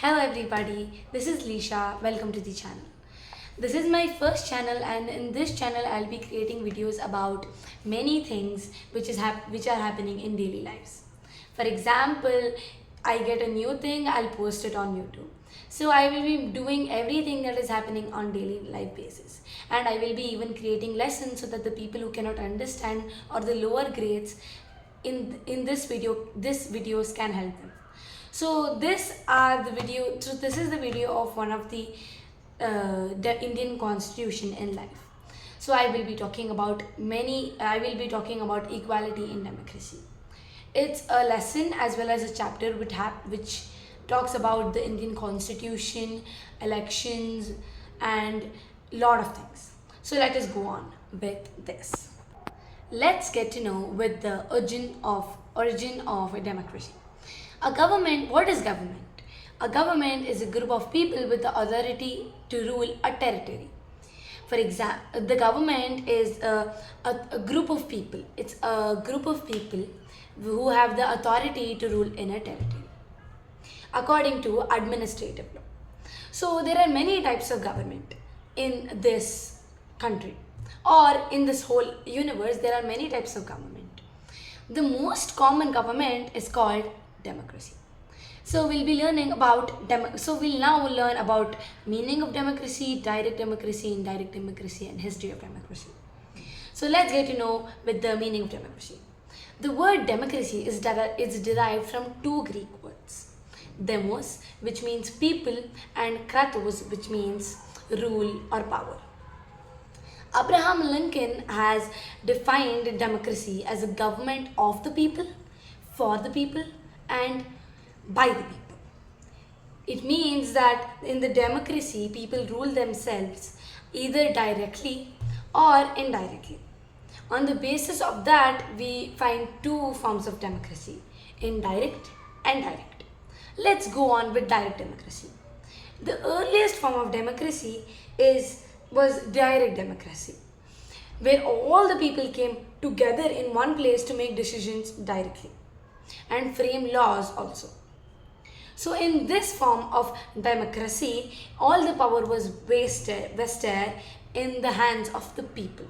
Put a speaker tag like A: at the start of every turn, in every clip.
A: Hello everybody, this is Lisha. Welcome to the channel. This is my first channel, and in this channel I'll be creating videos about many things which are happening in daily lives. For example, I get a new thing, I'll post it on YouTube. So I will be doing everything that is happening on daily life basis, and I will be even creating lessons so that the people who cannot understand or the lower grades in this videos can help them. So this is the video of one of the Indian constitution in life. So I will be talking about equality in democracy. It's a lesson as well as a chapter which talks about the Indian constitution, elections, and lot of things. So let us go on with this. Let's get to know with the origin of a democracy. What is government? A government is a group of people with the authority to rule a territory. For example, the government is a group of people. It's a group of people who have the authority to rule in a territory according to administrative law. So there are many types of government in this country, or in this whole universe. There are many types of government. The most common government is called democracy. So we'll now learn about meaning of democracy, direct democracy, indirect democracy, and history of democracy. So let's get to know with the meaning of democracy. The word democracy is derived from two Greek words: demos, which means people, and kratos, which means rule or power. Abraham Lincoln has defined democracy as a government of the people, for the people, and by the people. It means that in the democracy, people rule themselves either directly or indirectly. On the basis of that, we find two forms of democracy: indirect and direct. Let's go on with direct democracy. The earliest form of democracy was direct democracy, where all the people came together in one place to make decisions directly and frame laws also. So in this form of democracy, all the power was vested in the hands of the people.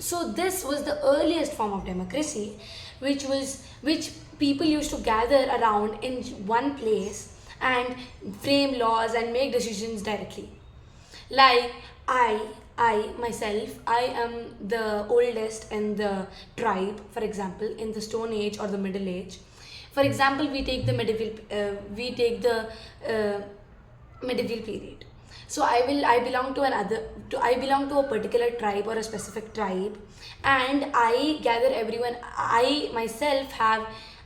A: So this was the earliest form of democracy, which people used to gather around in one place and frame laws and make decisions directly. Like I myself, I am the oldest in the tribe, for example, in the Stone Age or the Middle Age. For example, we take the medieval period. So I belong to a particular tribe or a specific tribe, and I gather everyone. I myself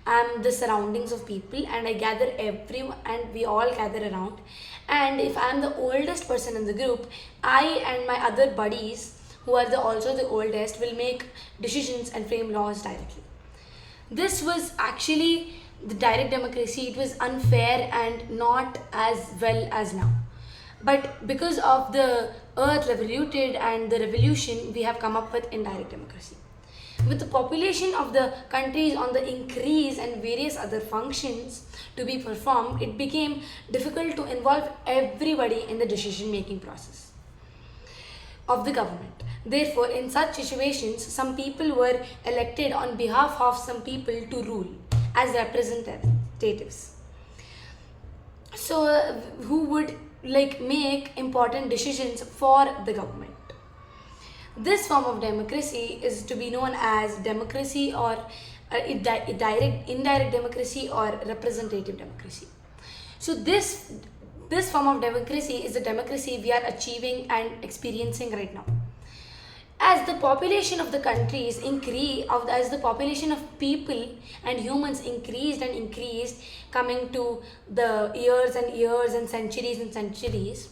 A: am the surroundings of people, and I gather everyone, and we all gather around. And if I'm the oldest person in the group, I and my other buddies, who are also the oldest, will make decisions and frame laws directly. This was actually the direct democracy. It was unfair and not as well as now. But because of the earth revoluted and the revolution, we have come up with indirect democracy. With the population of the countries on the increase and various other functions to be performed, it became difficult to involve everybody in the decision making process of the government. Therefore, in such situations, some people were elected on behalf of some people to rule as representatives. So, who would make important decisions for the government. This form of democracy is to be known as democracy, or indirect democracy, or representative democracy. So this form of democracy is the democracy we are achieving and experiencing right now. As the population of the countries as the population of people and humans increased and increased, coming to the years and years and centuries,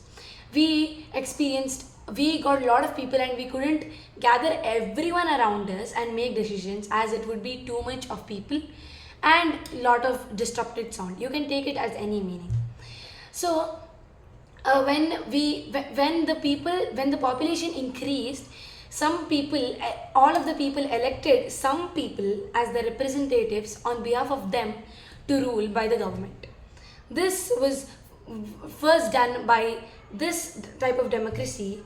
A: we got a lot of people, and we couldn't gather everyone around us and make decisions, as it would be too much of people and lot of disrupted sound. You can take it as any meaning. So when the population increased, all of the people elected some people as the representatives on behalf of them to rule by the government. This was first done by this type of democracy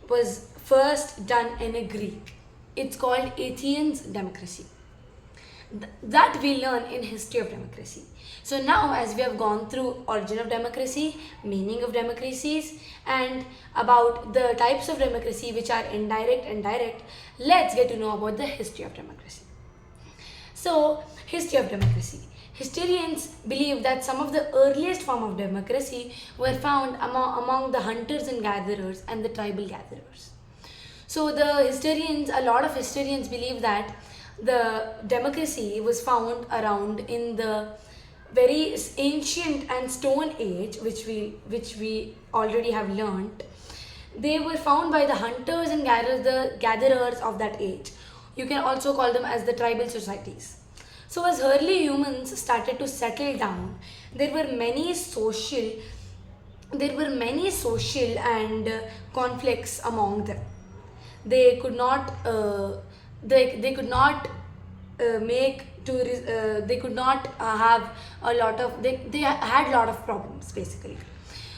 A: was first done in a Greek. It's called Athens democracy. That we learn in history of democracy. So now, as we have gone through origin of democracy, meaning of democracies, and about the types of democracy which are indirect and direct, let's get to know about the history of democracy. So, history of democracy. Historians believe that some of the earliest form of democracy were found among the hunters and gatherers and the tribal gatherers. So a lot of historians believe that the democracy was found around in the very ancient and stone age, which we already have learnt. They were found by the hunters and gatherers of that age. You can also call them as the tribal societies. So as early humans started to settle down, there were many social and conflicts among them. They could not they could not make to they could not have a lot of they had a lot of problems basically.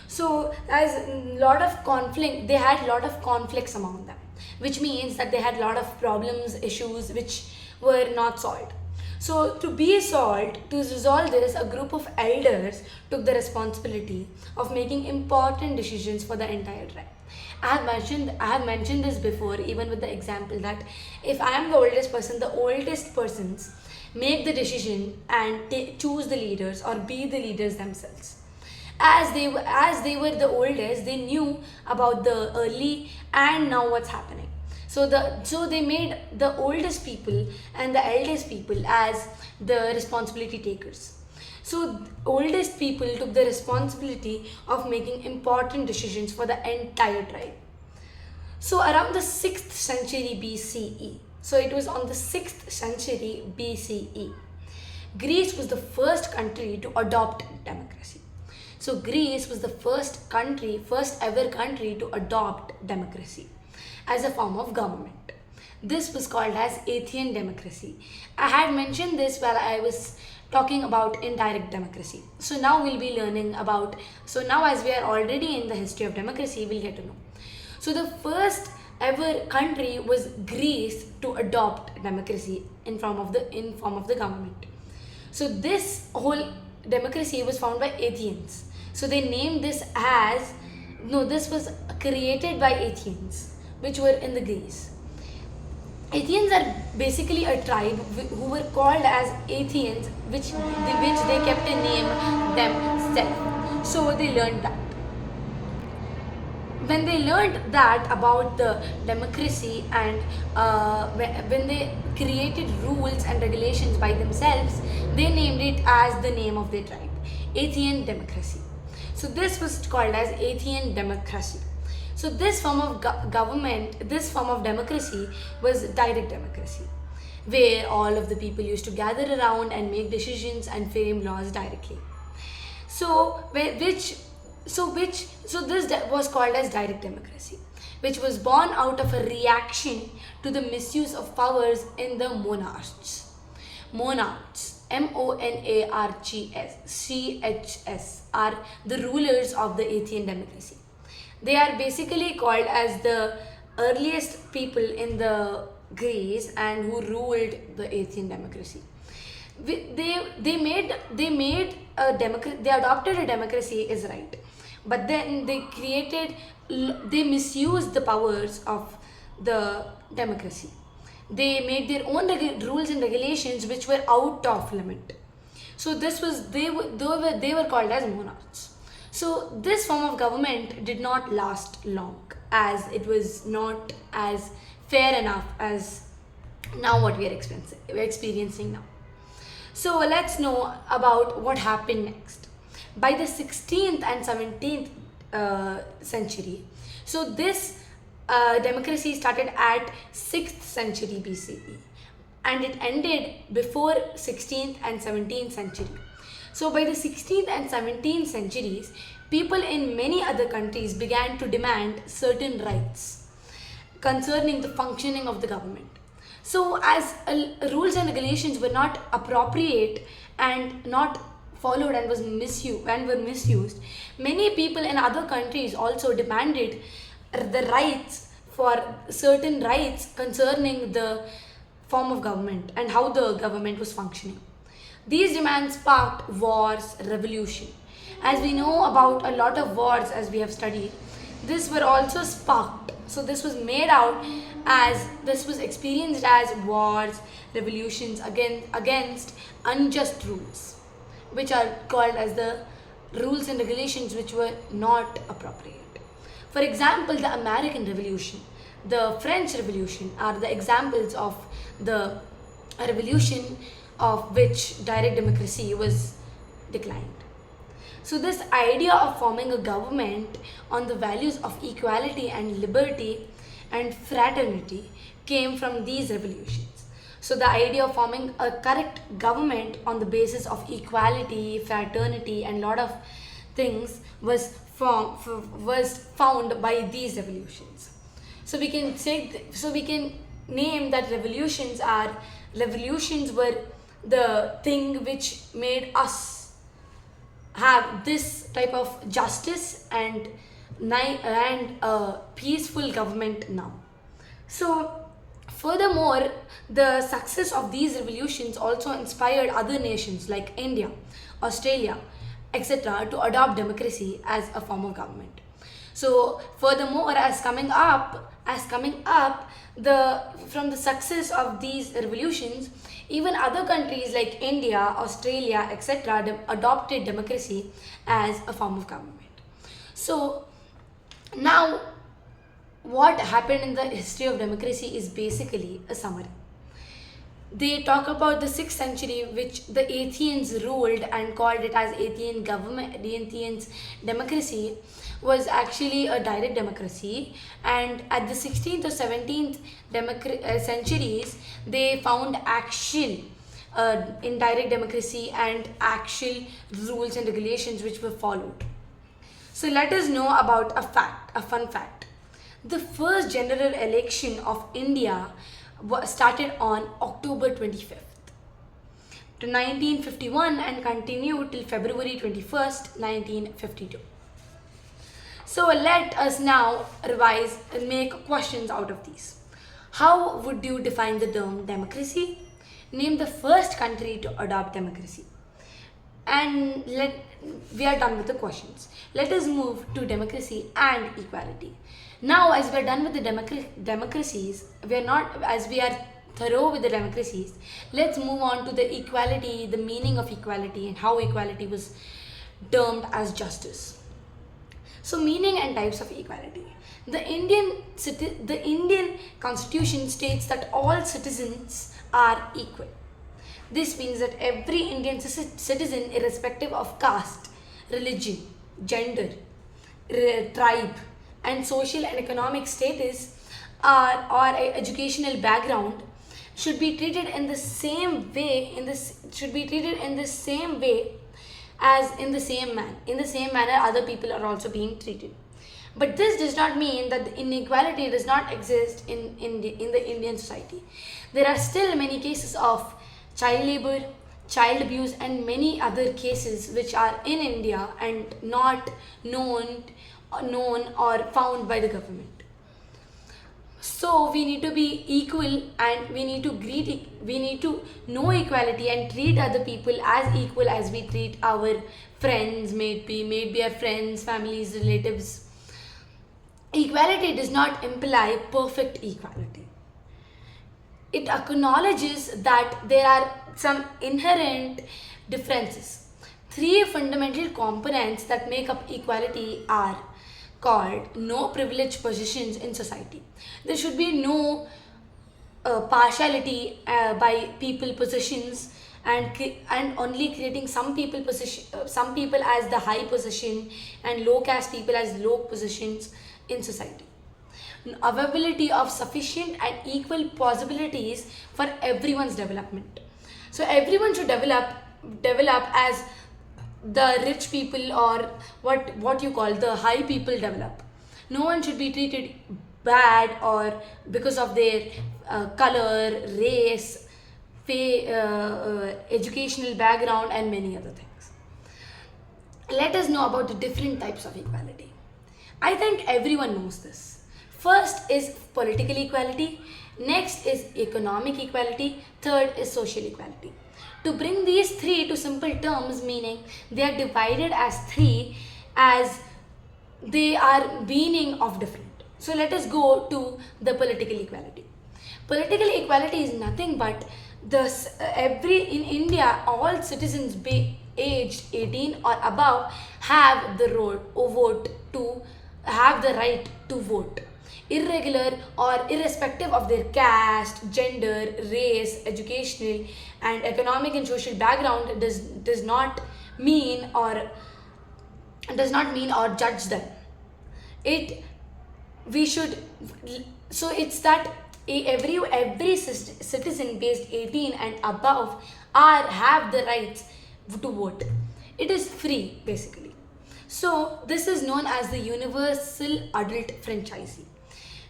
A: So as lot of conflict, they had a lot of conflicts among them, which means that they had a lot of problems, issues which were not solved. So to resolve this, a group of elders took the responsibility of making important decisions for the entire tribe. I have mentioned this before, even with the example that if I am the oldest persons make the decision and choose the leaders or be the leaders themselves. As they were the oldest, they knew about the early and now what's happening. So they made the oldest people and the eldest people as the responsibility takers. So oldest people took the responsibility of making important decisions for the entire tribe. So around the 6th century BCE, so it was on the 6th century BCE, Greece was the first country to adopt democracy. So Greece was the first ever country to adopt democracy as a form of government. This was called as Athenian democracy. I had mentioned this while I was talking about indirect democracy. So now we'll be learning about, so now as we are already in the history of democracy, we'll get to know. So the first ever country was Greece to adopt democracy in form of the government. So this whole democracy was found by Athenians. So they named this as, no, this was created by Athenians, which were in the Greece. Athenians are basically a tribe who were called as Athenians, which they kept a name themselves. So they learned that. When they learned that about the democracy and when they created rules and regulations by themselves, they named it as the name of their tribe, Athenian democracy. So this was called as Athenian democracy. So this form of this form of democracy was direct democracy, where all of the people used to gather around and make decisions and frame laws directly. So this was called as direct democracy, which was born out of a reaction to the misuse of powers in the monarchs. Monarchs, Monarchs, are the rulers of the Athenian democracy. They are basically called as the earliest people in the Greece and who ruled the Athenian democracy. They adopted a democracy is right, but then they misused the powers of the democracy. They made their own rules and regulations which were out of limit. So they were called as monarchs. So this form of government did not last long, as it was not as fair enough as now what we are experiencing now. So let's know about what happened next. By the 16th and 17th century, so this democracy started at 6th century BCE and it ended before 16th and 17th century. So by the 16th and 17th centuries, people in many other countries began to demand certain rights concerning the functioning of the government. So as rules and regulations were not appropriate and not followed and was misused and were misused, many people in other countries also demanded the rights for certain rights concerning the form of government and how the government was functioning. These demands sparked wars, revolution. As we know about a lot of wars as we have studied, this were also sparked. So this was made out as this was experienced as wars, revolutions against unjust rules, which are called as the rules and regulations which were not appropriate. For example, the American Revolution, the French Revolution are the examples of the revolution of which direct democracy was declined. So this idea of forming a government on the values of equality and liberty and fraternity came from these revolutions. So the idea of forming a correct government on the basis of equality, fraternity and lot of things was found by these revolutions. So we can name that revolutions were the thing which made us have this type of justice and a peaceful government now. So furthermore, the success of these revolutions also inspired other nations like India, Australia, etc. to adopt democracy as a form of government. So furthermore, as coming up from the success of these revolutions, even other countries like India, Australia, etc. adopted democracy as a form of government. So now what happened in the history of democracy is basically a summary. They talk about the 6th century, which the Athenians ruled and called it as Athenian government. The Athenians democracy was actually a direct democracy, and at the 16th or 17th centuries, they found actual indirect democracy and actual rules and regulations which were followed. So let us know about a fun fact. The first general election of India started on October 25th to 1951 and continued till February 21st, 1952. So let us now revise and make questions out of these. How would you define the term democracy? Name the first country to adopt democracy. And we are done with the questions. Let us move to democracy and equality. Now, as we are done with the democracies, as we are thorough with the democracies, let's move on to the equality, the meaning of equality and how equality was termed as justice. So meaning and types of equality. The Indian Constitution states that all citizens are equal. This means that every Indian citizen, irrespective of caste, religion, gender, tribe, and social and economic status or educational background, should be treated in the same way. As in the same manner other people are also being treated. But this does not mean that the inequality does not exist in the Indian society. There are still many cases of child labor, child abuse and many other cases which are in India and not known or found by the government. So we need to be equal and we need to know equality and treat other people as equal as we treat our friends, maybe our friends, families, relatives. Equality does not imply perfect equality. It acknowledges that there are some inherent differences. 3 fundamental components that make up equality are called no privileged positions in society. There should be no partiality by people positions and only creating some people as the high position and low caste people as low positions in society. Availability of sufficient and equal possibilities for everyone's development. So everyone should develop as the rich people or what you call the high people develop. No one should be treated bad or because of their color, race, educational background and many other things. Let us know about the different types of equality. I think everyone knows this. First is political equality, next is economic equality, third is social equality. To bring these three to simple terms, meaning they are divided as three as they are meaning of different. So let us go to the political equality. Political equality is nothing but every in India all citizens aged 18 or above have the vote to have the right to vote, irregular or irrespective of their caste, gender, race, educational and economic and social background does not mean or judge them. It we should so it's that every citizen based 18 and above are have the rights to vote. It is free basically. So this is known as the universal adult franchisee.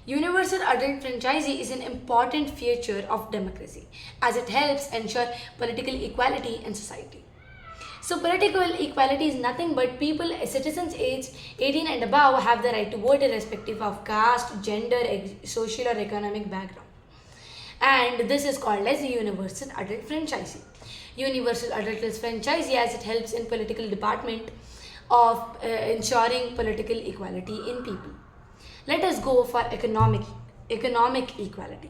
A: Universal adult franchisee is an important feature of democracy as it helps ensure political equality in society. So political equality is nothing but citizens aged 18 and above have the right to vote irrespective of caste, gender, social or economic background. And this is called as the universal adult franchisee. Universal adult franchisee as it helps in political department of ensuring political equality in people. Let us go for economic equality.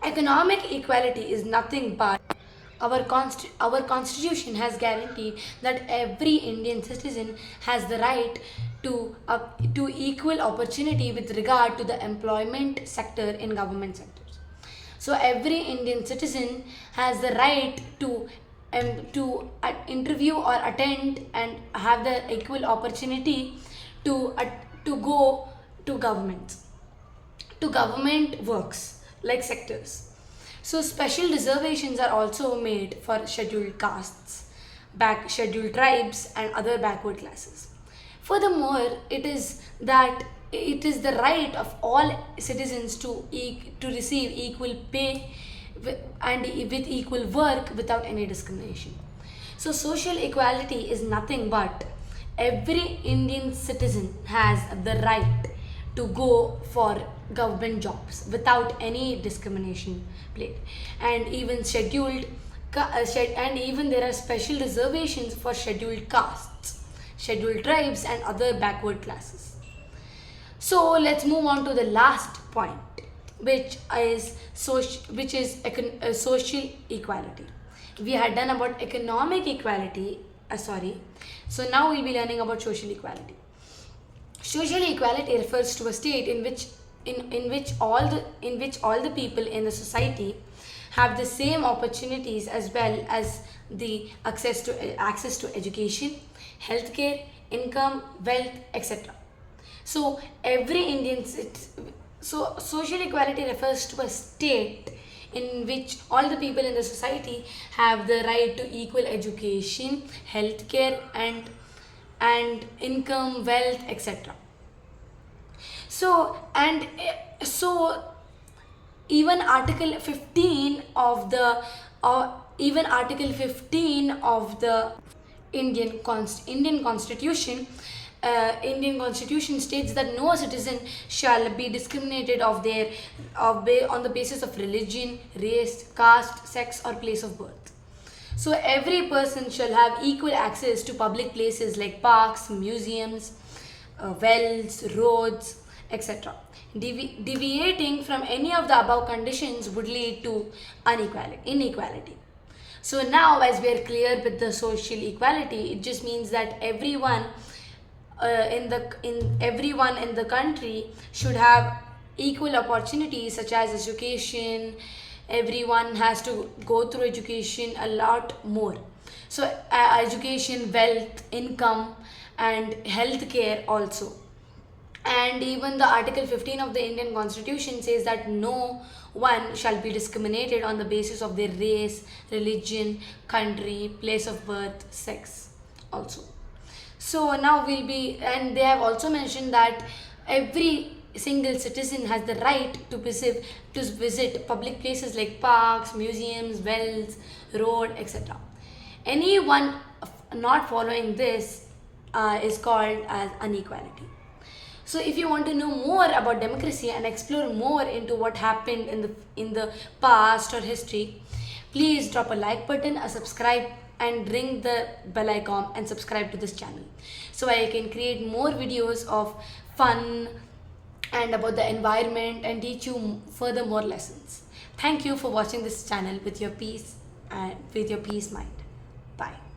A: Economic equality is nothing but our constitution has guaranteed that every Indian citizen has the right to equal opportunity with regard to the employment sector in government sectors. So every Indian citizen has the right to interview or attend and have the equal opportunity to go to government works like sectors. So special reservations are also made for scheduled castes, scheduled tribes and other backward classes. Furthermore, it is the right of all citizens to receive equal pay and with equal work without any discrimination. So social equality is nothing but every Indian citizen has the right to go for government jobs without any discrimination played, and even and even there are special reservations for scheduled castes, scheduled tribes and other backward classes. So let's move on to the last point, which is social equality. We had done about economic equality. So now we'll be learning about social equality. Social equality refers to a state in which all the people in the society have the same opportunities as well as the access to education, healthcare, income, wealth, etc. So social equality refers to a state in which all the people in the society have the right to equal education, healthcare and income, wealth, etc. So even Article 15 of the Indian Constitution. Indian Constitution states that no citizen shall be discriminated on the basis of religion, race, caste, sex, or place of birth. So every person shall have equal access to public places like parks, museums, wells, roads, etc. Deviating from any of the above conditions would lead to inequality. So now, as we are clear with the social equality, it just means that everyone in the country should have equal opportunities such as education. Everyone has to go through education a lot more. So education, wealth, income and healthcare also. And even the Article 15 of the Indian Constitution says that no one shall be discriminated on the basis of their race, religion, country, place of birth, sex also. So now and they have also mentioned that every single citizen has the right to visit public places like parks, museums, wells, road, etc. Anyone not following this is called as inequality. So if you want to know more about democracy and explore more into what happened in the past or history, please drop a like button, a subscribe, and ring the bell icon and subscribe to this channel so I can create more videos of fun and about the environment and teach you further more lessons. Thank you for watching this channel with your peace mind. Bye.